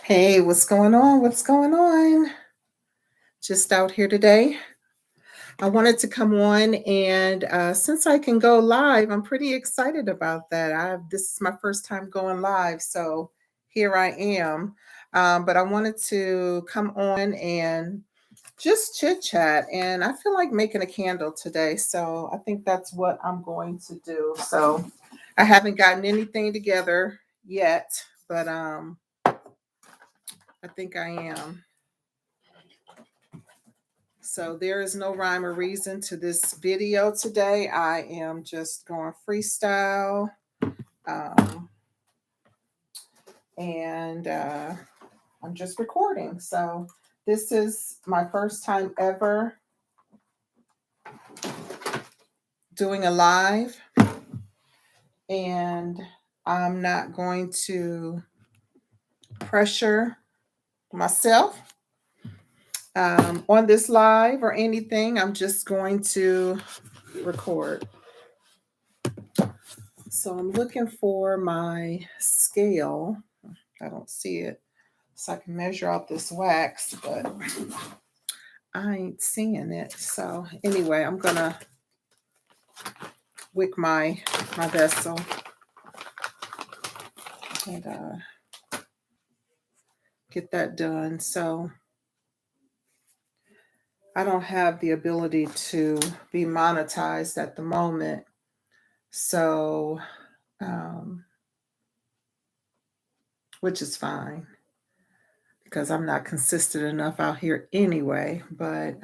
Hey, what's going on? What's going on? Just out here today. I wanted to come on and since I can go live, I'm pretty excited about that. This is my first time going live, so here I am. But I wanted to come on and just chit chat, and I feel like making a candle today, so I think that's what I'm going to do. So I haven't gotten anything together yet, but I think I am. So there is no rhyme or reason to this video today. I am just going freestyle. Um, and I'm just recording. So this is my first time ever doing a live. And I'm not going to pressure myself on this live or anything. I'm just going to record. So I'm looking for my scale. I don't see it. So I can measure out this wax, but I ain't seeing it. So anyway, I'm gonna wick my vessel and get that done. So I don't have the ability to be monetized at the moment. So which is fine because I'm not consistent enough out here anyway. But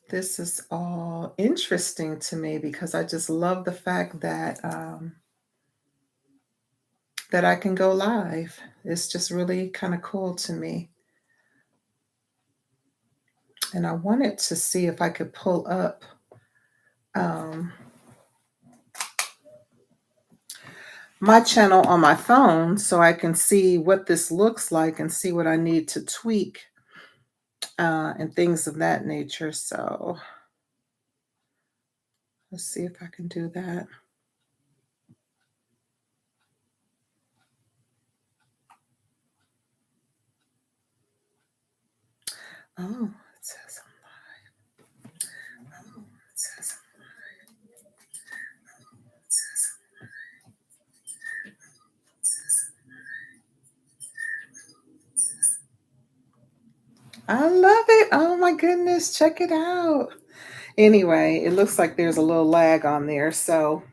this is all interesting to me because I just love the fact that that I can go live. It's just really kind of cool to me. And I wanted to see if I could pull up my channel on my phone so I can see what this looks like and see what I need to tweak and things of that nature. So let's see if I can do that. Oh, it says I'm live. Oh, it says I'm live. It says I love it. Oh my goodness, check it out. Anyway, it looks like there's a little lag on there, so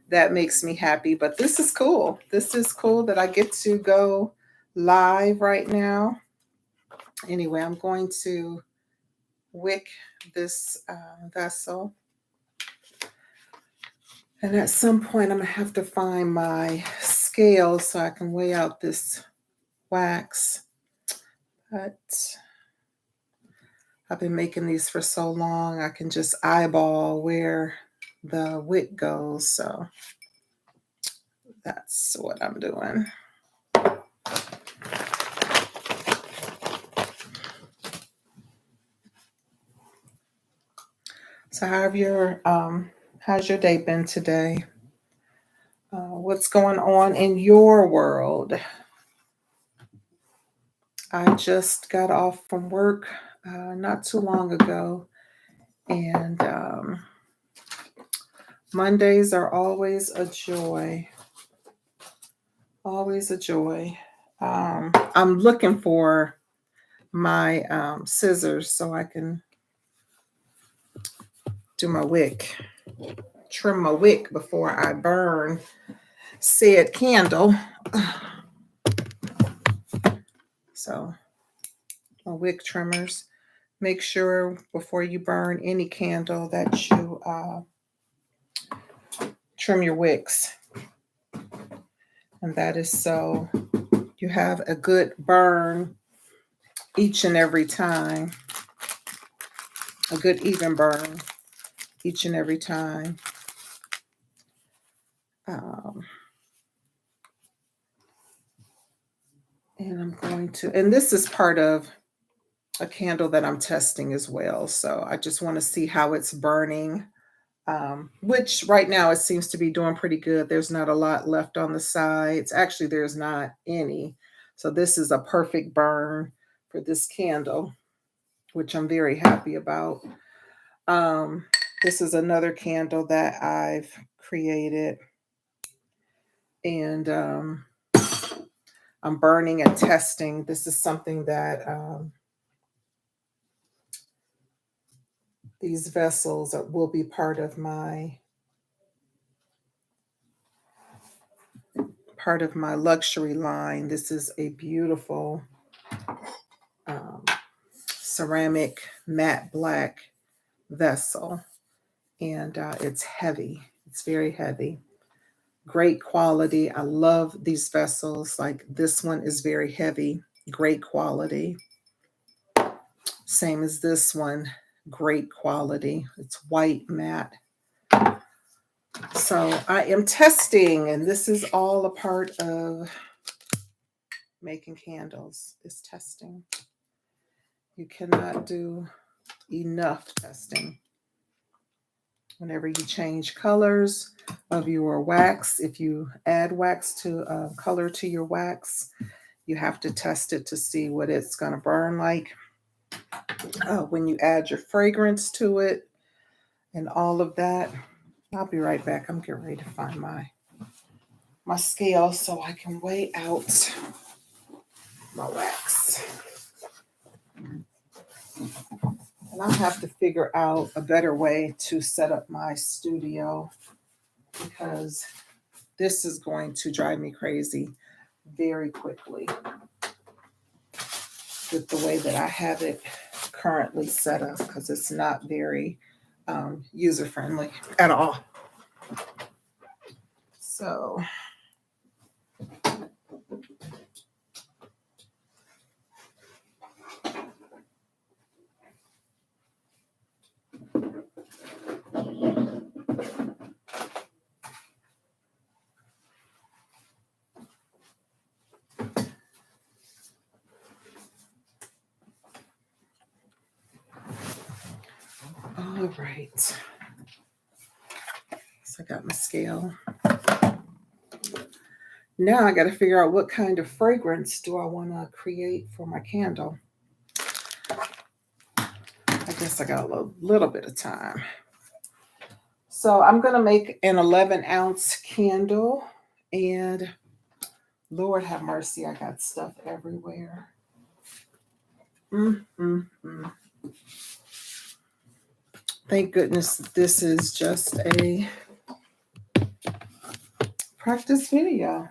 that makes me happy. But this is cool. This is cool that I get to go live right now. Anyway, I'm going to wick this vessel. And at some point, I'm going to have to find my scale so I can weigh out this wax. But I've been making these for so long, I can just eyeball where the wick goes. So that's what I'm doing. So how's your day been today? What's going on in your world? I just got off from work not too long ago, and Mondays are always a joy. Always a joy. I'm looking for my scissors so I can do my wick, trim my wick before I burn said candle. So my wick trimmers. Make sure before you burn any candle that you trim your wicks. And that is so you have a good burn each and every time. A good even burn each and every time. And I'm going to, and this is part of a candle that I'm testing as well. So I just want to see how it's burning which right now it seems to be doing pretty good. There's not a lot left on the sides. Actually, there's not any. So this is a perfect burn for this candle, which I'm very happy about. Um, this is another candle that I've created, and I'm burning and testing. This is something that these vessels will be part of my luxury line. This is a beautiful um, ceramic matte black vessel, and it's heavy. It's very heavy. Great quality. I love these vessels. Like this one is very heavy. Great quality. Same as this one. Great quality. It's white matte. So I am testing, and this is all a part of making candles, is testing. You cannot do enough testing. Whenever you change colors of your wax, if you add wax to color to your wax, you have to test it to see what it's going to burn like. When you add your fragrance to it and all of that. I'll be right back. I'm getting ready to find my scale so I can weigh out my wax. And I'll have to figure out a better way to set up my studio, because this is going to drive me crazy very quickly with the way that I have it currently set up, because it's not very user friendly at all. So all right. So I got my scale. Now I got to figure out what kind of fragrance do I want to create for my candle. I guess I got a little bit of time. So I'm going to make an 11-ounce candle, and Lord have mercy, I got stuff everywhere. Thank goodness this is just a practice video,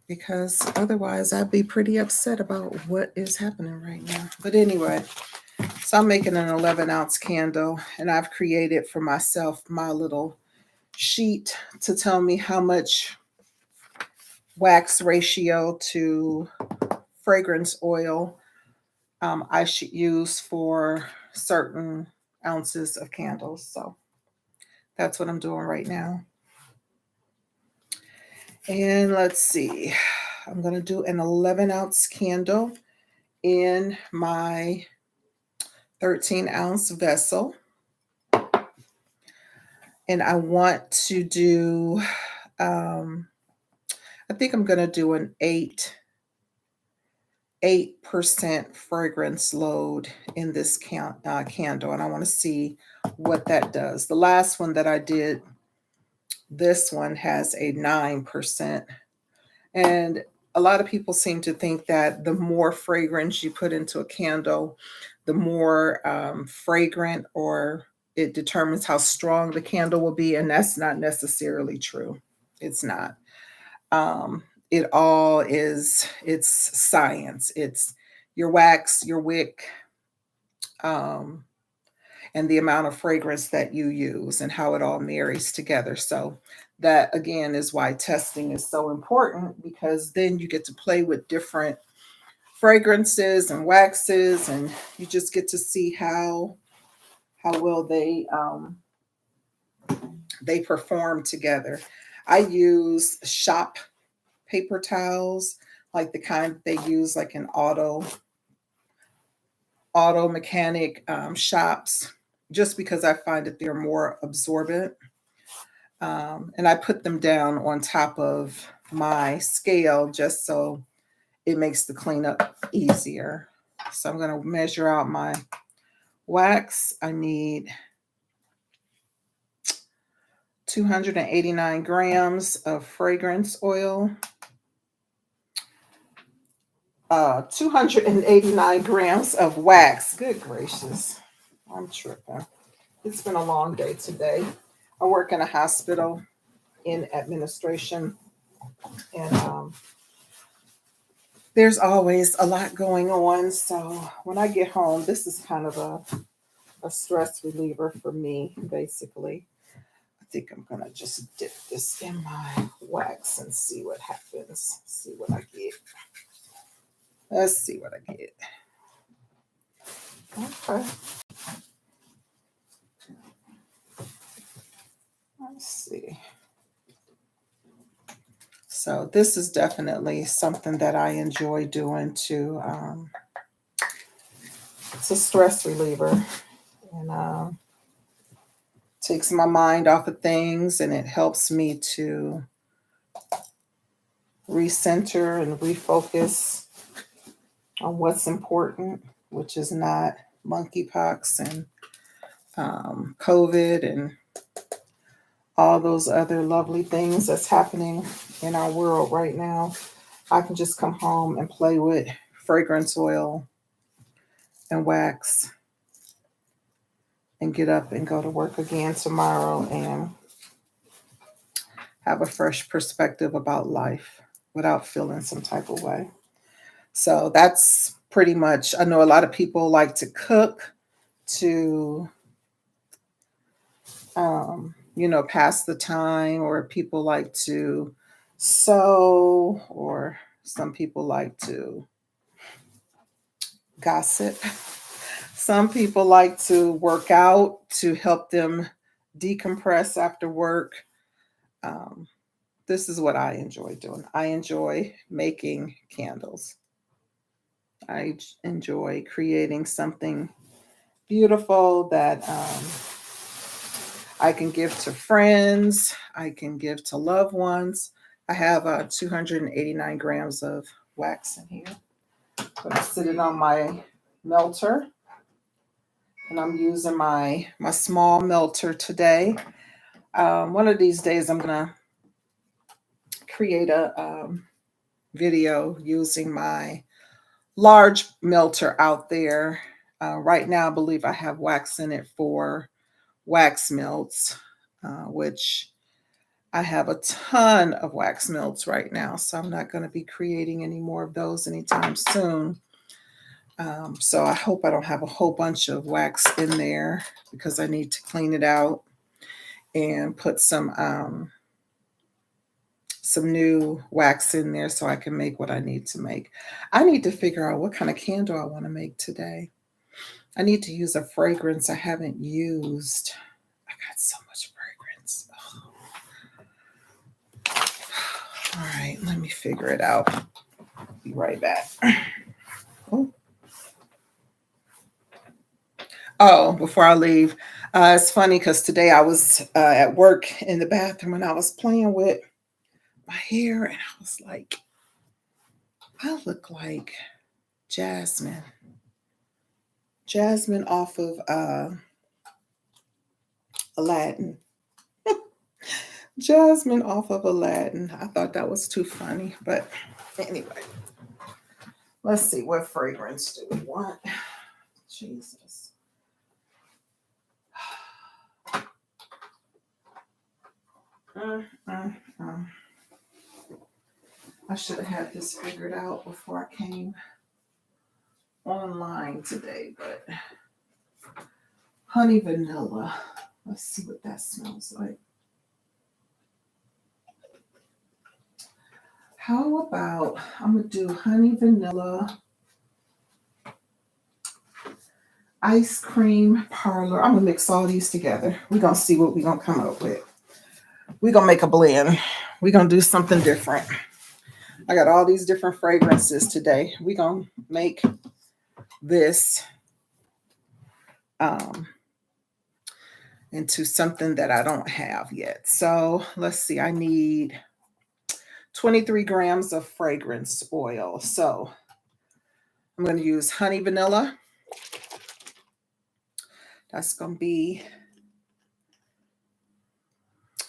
because otherwise I'd be pretty upset about what is happening right now. But anyway, so I'm making an 11-ounce candle, and I've created for myself my little sheet to tell me how much wax ratio to fragrance oil I should use for certain ounces of candles. So that's what I'm doing right now. And let's see, I'm going to do an 11-ounce candle in my 13-ounce vessel. And I want to do, I think I'm going to do an 8% fragrance load in this candle. And I want to see what that does. The last one that I did, this one has a 9%. And a lot of people seem to think that the more fragrance you put into a candle, the more fragrant, or it determines how strong the candle will be. And that's not necessarily true. It's not. It all is, it's science. It's your wax, your wick, and the amount of fragrance that you use and how it all marries together. So that, again, is why testing is so important, because then you get to play with different fragrances and waxes, and you just get to see how well they perform together. I use shop paper towels, like the kind they use like in auto mechanic shops. just because I find that they're more absorbent. And I put them down on top of my scale just so it makes the cleanup easier. So I'm going to measure out my wax. I need 289 grams of fragrance oil, 289 grams of wax. Good gracious, I'm tripping. It's been a long day today. I work in a hospital in administration, and there's always a lot going on. So when I get home, this is kind of a stress reliever for me, basically. I think I'm gonna just dip this in my wax and see what happens. See what I get. Let's see what I get. Okay. Let's see. So this is definitely something that I enjoy doing too. It's a stress reliever, and takes my mind off of things, and it helps me to recenter and refocus on what's important, which is not monkeypox and COVID and all those other lovely things that's happening in our world right now. I can just come home and play with fragrance oil and wax and get up and go to work again tomorrow and have a fresh perspective about life without feeling some type of way. So that's pretty much, I know a lot of people like to cook to, pass the time, or people like to sew, or some people like to gossip. Some people like to work out to help them decompress after work. Um, this is what I enjoy doing. I enjoy making candles. Enjoy creating something beautiful that I can give to friends, I can give to loved ones. I have 289 grams of wax in here. I'm going to sit it on my melter, and I'm using my small melter today. One of these days, I'm going to create a video using my large melter out there. Right now, I believe I have wax in it for wax melts, which I have a ton of wax melts right now. So I'm not going to be creating any more of those anytime soon. So I hope I don't have a whole bunch of wax in there, because I need to clean it out and put some new wax in there so I can make what I need to make. I need to figure out what kind of candle I want to make today. I need to use a fragrance I haven't used. I got so much fragrance. All right, let me figure it out. Be right back. Oh, before I leave, it's funny because today I was at work in the bathroom and I was playing with my hair, and I was like, I look like Jasmine. Jasmine off of Aladdin. Jasmine off of Aladdin. I thought that was too funny. But anyway, let's see, what fragrance do we want? Jesus. I should have had this figured out before I came online today, but honey vanilla. Let's see what that smells like. How about, I'm going to do honey vanilla ice cream parlor. I'm going to mix all these together. We're going to see what we're going to come up with. We're going to make a blend. We're going to do something different. I got all these different fragrances today. We're going to make this into something that I don't have yet. So let's see, I need 23 grams of fragrance oil. So I'm going to use honey vanilla. That's going to be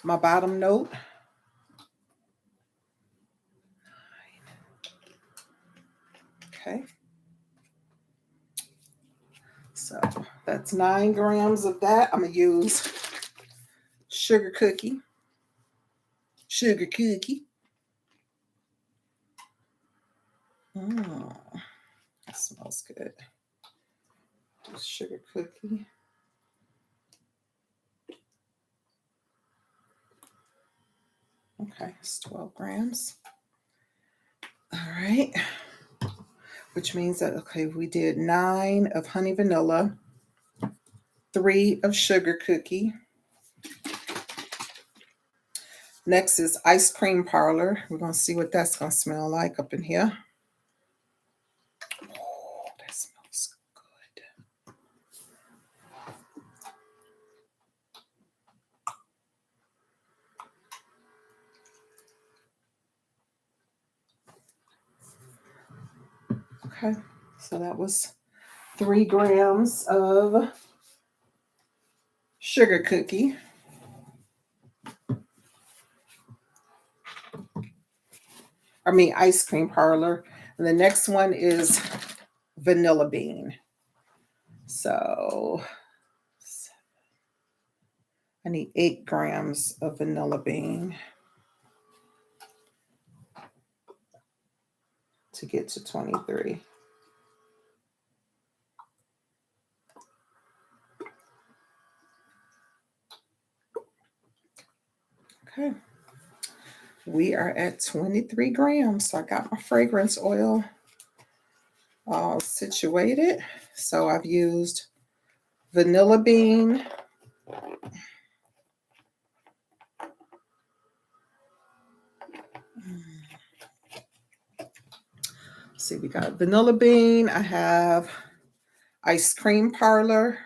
my bottom note. Okay. So that's 9 grams of that. I'm going to use sugar cookie. Sugar cookie. That smells good. Sugar cookie. Okay, it's 12 grams. All right. Which means that, okay, we did 9 of honey vanilla, 3 of sugar cookie. Next is ice cream parlor. We're going to see what that's going to smell like up in here. Oh, that smells good. Okay, so that was 3 grams of sugar cookie. Ice cream parlor. And the next one is vanilla bean. So I need 8 grams of vanilla bean to get to 23. Okay. We are at 23 grams. So I got my fragrance oil all situated. So I've used vanilla bean. See, we got vanilla bean. I have ice cream parlor.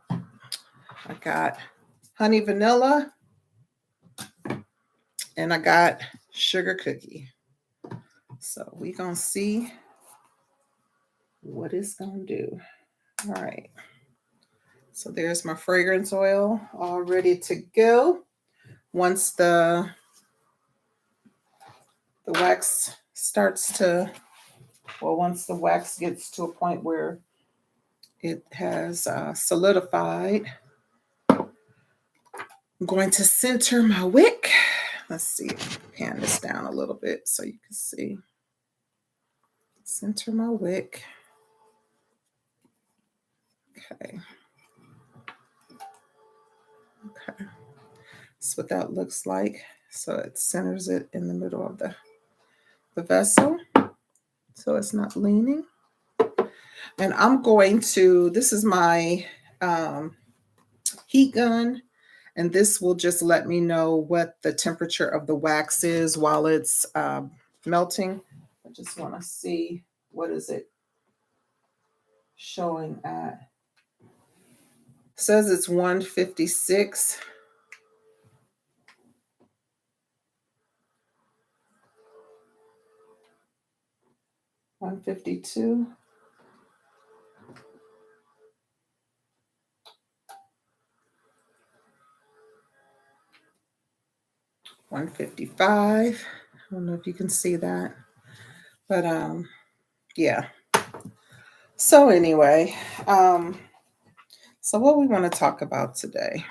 I got honey vanilla. And I got sugar cookie. So we're going to see what it's going to do. All right. So there's my fragrance oil all ready to go. Once the wax starts to, once the wax gets to a point where it has solidified, I'm going to center my wick. Let's see, pan this down a little bit so you can see. Center my wick. Okay. Okay. That's what that looks like. So it centers it in the middle of the vessel. So it's not leaning. And I'm going to, this is my heat gun. And this will just let me know what the temperature of the wax is while it's melting. I just want to see, what is it showing at? It says it's 156. $152. $155. I don't know if you can see that, but yeah. So anyway, so what we want to talk about today?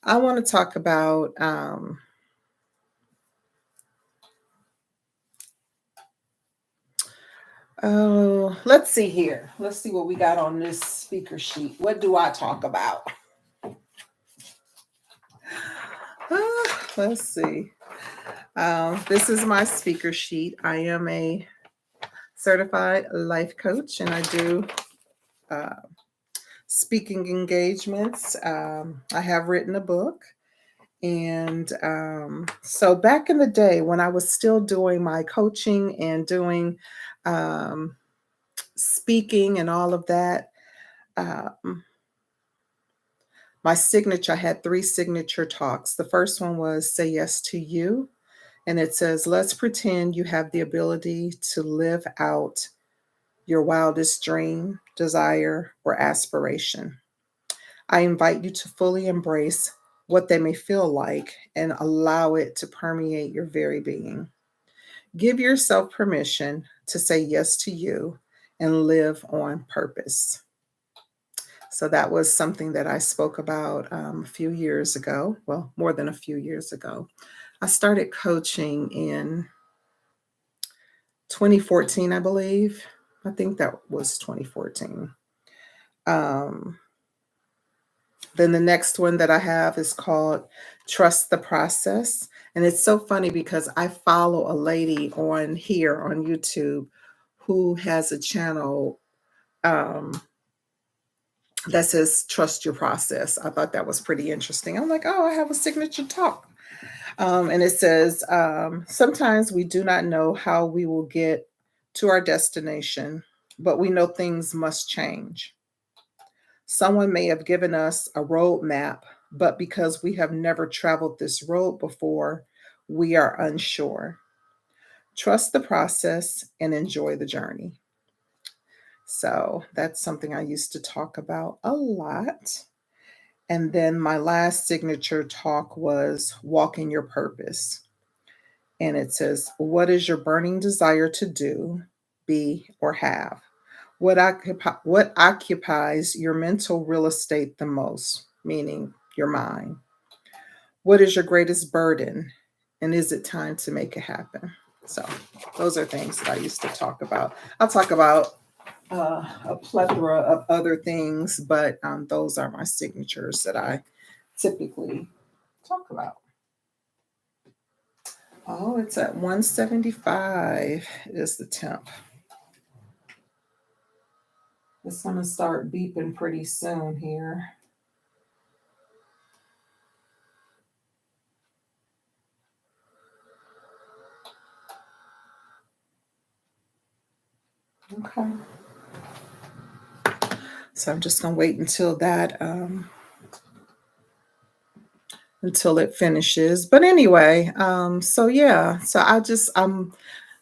I want to talk about let's see here. Let's see what we got on this speaker sheet. What do I talk about? Let's see. This is my speaker sheet. I am a certified life coach, and I do speaking engagements. I have written a book, And so back in the day when I was still doing my coaching and doing um, speaking and all of that, um, my signature, I had three signature talks. The first one was Say Yes to You. And it says, let's pretend you have the ability to live out your wildest dream, desire, or aspiration. I invite you to fully embrace what they may feel like and allow it to permeate your very being. Give yourself permission to say yes to you and live on purpose. So that was something that I spoke about a few years ago. Well, more than a few years ago. I started coaching in 2014, I believe. I think that was 2014. Um, then the next one that I have is called Trust the Process. And it's so funny because I follow a lady on here on YouTube who has a channel um, that says Trust Your Process. I thought that was pretty interesting. I'm like, oh, I have a signature talk. And it says, sometimes we do not know how we will get to our destination, but we know things must change. Someone may have given us a roadmap, but because we have never traveled this road before, we are unsure. Trust the process and enjoy the journey. So that's something I used to talk about a lot. And then my last signature talk was Walking Your Purpose. And it says, what is your burning desire to do, be, or have? What occupies your mental real estate the most, meaning your mind? What is your greatest burden? And is it time to make it happen? So those are things that I used to talk about. I'll talk about a plethora of other things, but those are my signatures that I typically talk about. Oh, it's at 175 is the temp. It's going to start beeping pretty soon here. Okay. So I'm just going to wait until that, until it finishes. But anyway, so yeah, so I'm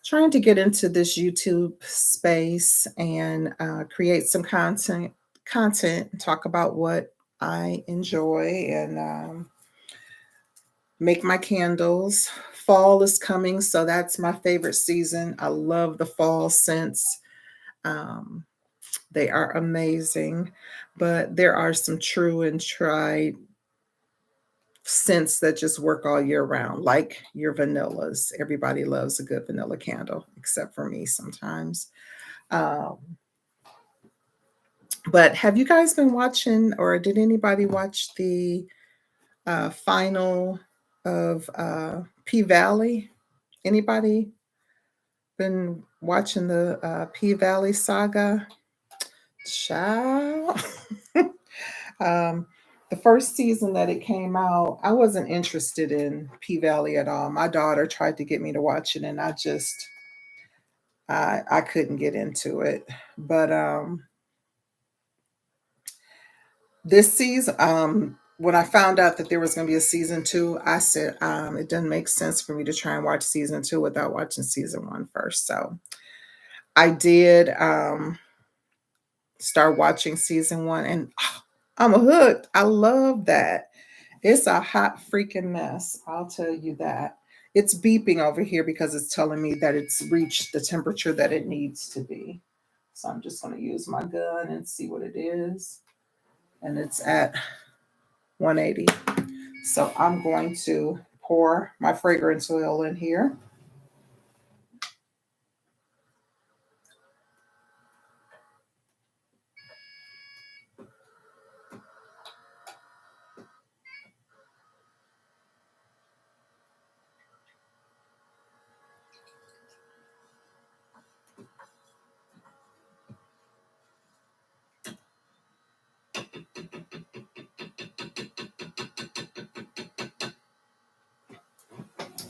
trying to get into this YouTube space and create some content, and talk about what I enjoy and make my candles. Fall is coming, so that's my favorite season. I love the fall scents. Um, they are amazing, but there are some true and tried scents that just work all year round, like your vanillas. Everybody loves a good vanilla candle, except for me sometimes. Um, but have you guys been watching, or did anybody watch the final of P Valley? Anybody been watching the P Valley saga? Child. um, the first season that it came out, I wasn't interested in P Valley at all. My daughter tried to get me to watch it, and I couldn't get into it. But this season, when I found out that there was going to be a season two, I said it doesn't make sense for me to try and watch season two without watching season one first. So I did start watching season one, and I'm hooked. I love that. It's a hot freaking mess. I'll tell you that. It's beeping over here because it's telling me that it's reached the temperature that it needs to be. So I'm just going to use my gun and see what it is. And it's at 180. So I'm going to pour my fragrance oil in here.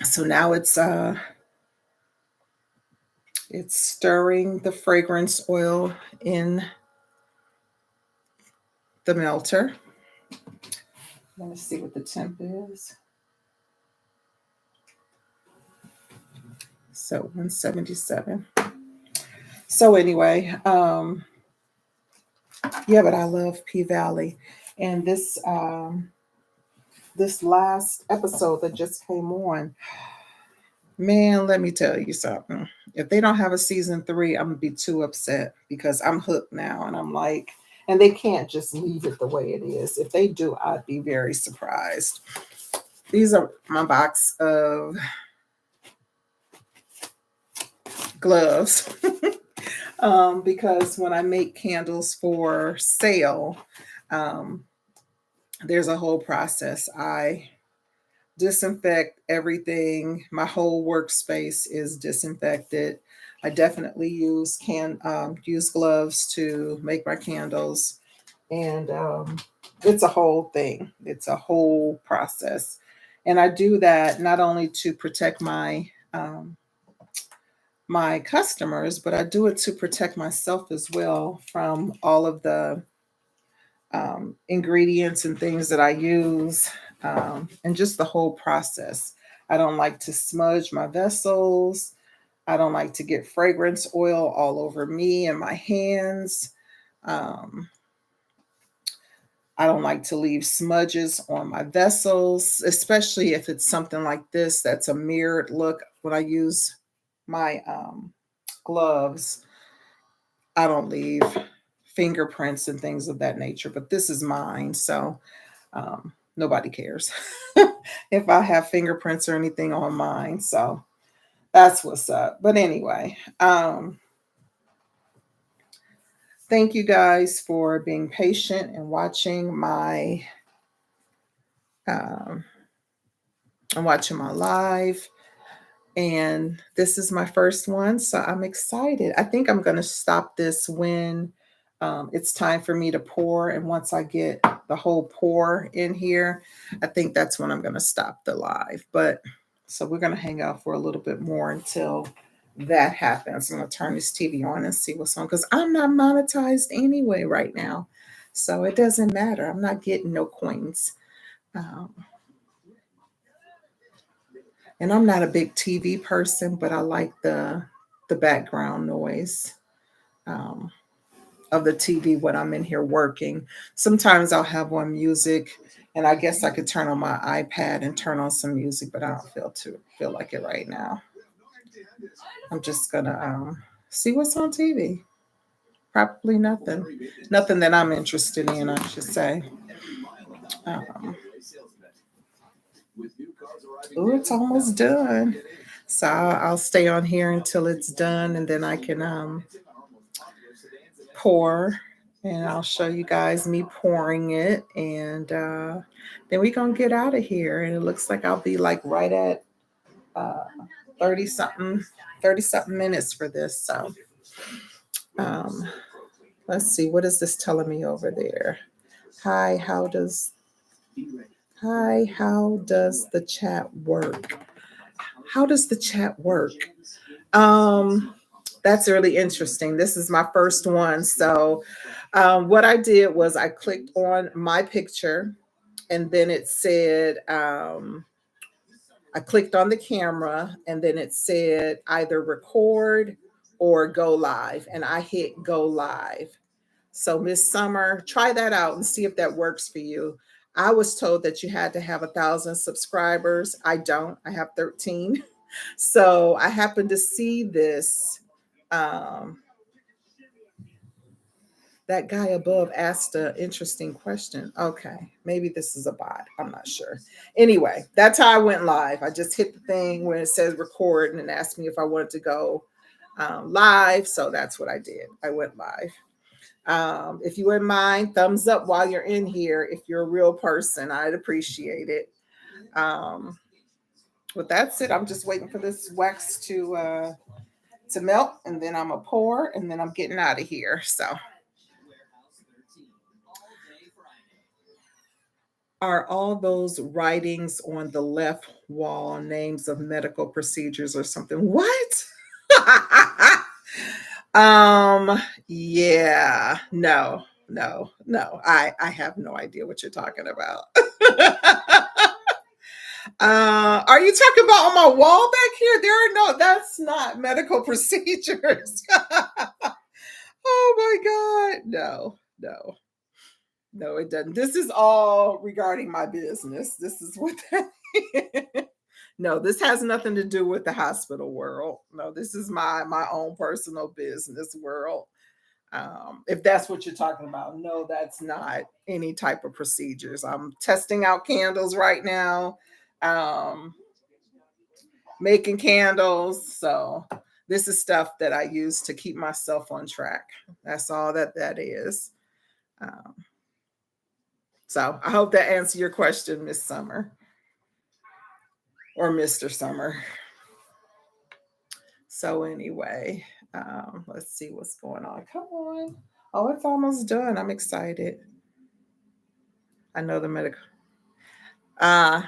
So now it's stirring the fragrance oil in the melter. Let me see what the temp is. So 177. So anyway, yeah, but I love P Valley. And this last episode that just came on, man, let me tell you something. If they don't have a season 3, I'm gonna be too upset because I'm hooked now, and I'm like, and they can't just leave it the way it is. If they do, I'd be very surprised. These are my box of gloves. Because when I make candles for sale, um, there's a whole process. I disinfect everything. My whole workspace is disinfected. I definitely use gloves to make my candles, and it's a whole thing. It's a whole process, and I do that not only to protect my customers, but I do it to protect myself as well from all of the ingredients and things that I use, and just the whole process. I don't like to smudge my vessels. I don't like to get fragrance oil all over me and my hands. Um, I don't like to leave smudges on my vessels, especially if it's something like this that's a mirrored look. When I use my gloves, I don't leave fingerprints and things of that nature, but this is mine. So nobody cares if I have fingerprints or anything on mine. So that's what's up. But anyway, thank you guys for being patient and watching um, my live. And this is my first one, so I'm excited. I think I'm going to stop this when it's time for me to pour. And once I get the whole pour in here, I think that's when I'm going to stop the live. But so we're going to hang out for a little bit more until that happens. I'm going to turn this TV on and see what's on, because I'm not monetized anyway right now. So it doesn't matter. I'm not getting no coins. Um, and I'm not a big TV person, but I like the background noise um, of the TV when I'm in here working. Sometimes I'll have on music, and I guess I could turn on my iPad and turn on some music, but I don't feel like it right now. I'm just gonna see what's on TV. Probably nothing that I'm interested in, I should say. Um, oh, it's almost done. So I'll stay on here until it's done, and then I can pour, and I'll show you guys me pouring it, and then we're gonna get out of here. And it looks like I'll be like right at uh, 30 something 30 something minutes for this. So um, let's see, what is this telling me over there? Hi, how does the chat work? How does the chat work? Um, that's really interesting. This is my first one. So, what I did was I clicked on my picture, and then it said, I clicked on the camera, and then it said either record or go live. And I hit go live. So, Miss Summer, try that out and see if that works for you. I was told that you had to have 1,000 subscribers. I don't, I have 13. So I happened to see this. Um, that guy above asked an interesting question. Okay, maybe this is a bot. I'm not sure. Anyway, that's how I went live. I just hit the thing when it says record and it asked me if I wanted to go live. So that's what I did. I went live. If you wouldn't mind, thumbs up while you're in here. If you're a real person, I'd appreciate it. But that's it. I'm just waiting for this wax to melt, and then I'm a pour, and then I'm getting out of here. So are all those writings on the left wall, names of medical procedures or something. What? Yeah, no, no, no. I have no idea what you're talking about. Are you talking about on my wall back here? There are no, that's not medical procedures. Oh my God. No, no, no, it doesn't. This is all regarding my business. This is what that no, this has nothing to do with the hospital world. No, this is my own personal business world. If that's what you're talking about, no, that's not any type of procedures. I'm testing out candles right now, um, making candles. So this is stuff that I use to keep myself on track. That's all that is. Um, so I hope that answers your question, Miss Summer or Mr. Summer. So anyway, let's see what's going on. Come on. Oh, it's almost done. I'm excited. I know the medical. Uh,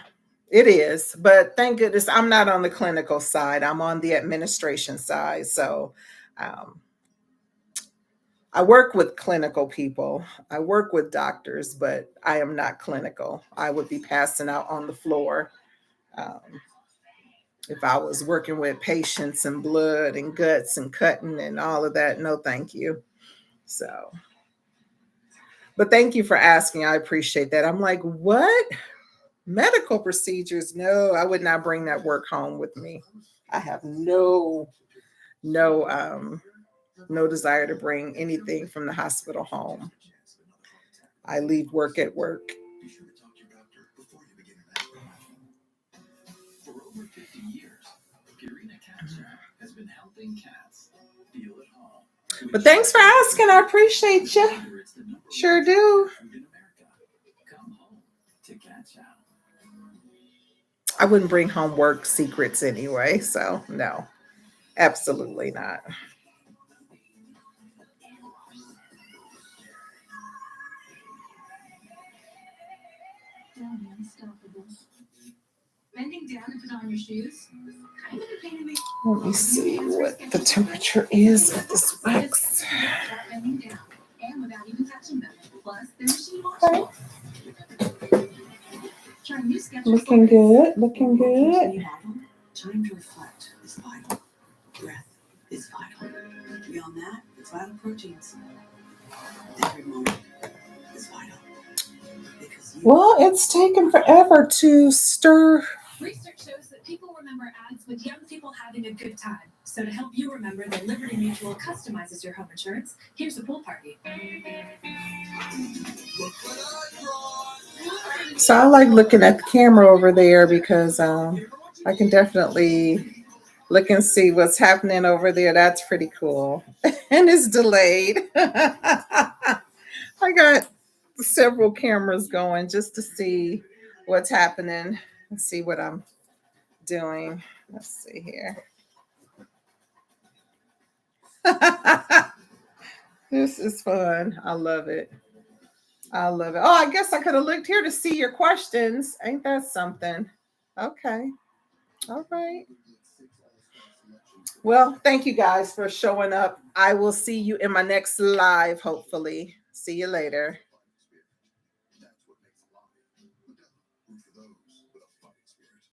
it is, but thank goodness I'm not on the clinical side. I'm on the administration side. So um, I work with clinical people. I work with doctors, but I am not clinical. I would be passing out on the floor. Um, if I was working with patients and blood and guts and cutting and all of that, no, thank you. So, but thank you for asking. I appreciate that. I'm like, what? Medical procedures? No, I would not bring that work home with me. I have no no desire to bring anything from the hospital home. I leave work at work. For over 50 years, Purina Cat has been helping cats feel at home. But thanks for asking. I appreciate you. Sure do. Come home to Cat Chow. I wouldn't bring home work secrets anyway, so no, absolutely not. Bending down to put on your shoes. Kind of a pain in the. Let me see what the temperature is of this wax. Bending down and without even touching them. Plus, they're machine washable. Looking good, looking good. Time to reflect is vital. Breath is vital. Beyond that, it's vital proteins. Every moment is vital. Well, it's taken forever to stir. Research shows that people remember ads with young people having a good time. So to help you remember that Liberty Mutual customizes your home insurance, here's a pool party. So I like looking at the camera over there because I can definitely look and see what's happening over there. That's pretty cool. And it's delayed. I got several cameras going just to see what's happening and see what I'm doing. Let's see here. This is fun. I love it. I love it. Oh, I guess I could have looked here to see your questions. Ain't that something? Okay. All right. Well, thank you guys for showing up. I will see you in my next live, hopefully. See you later.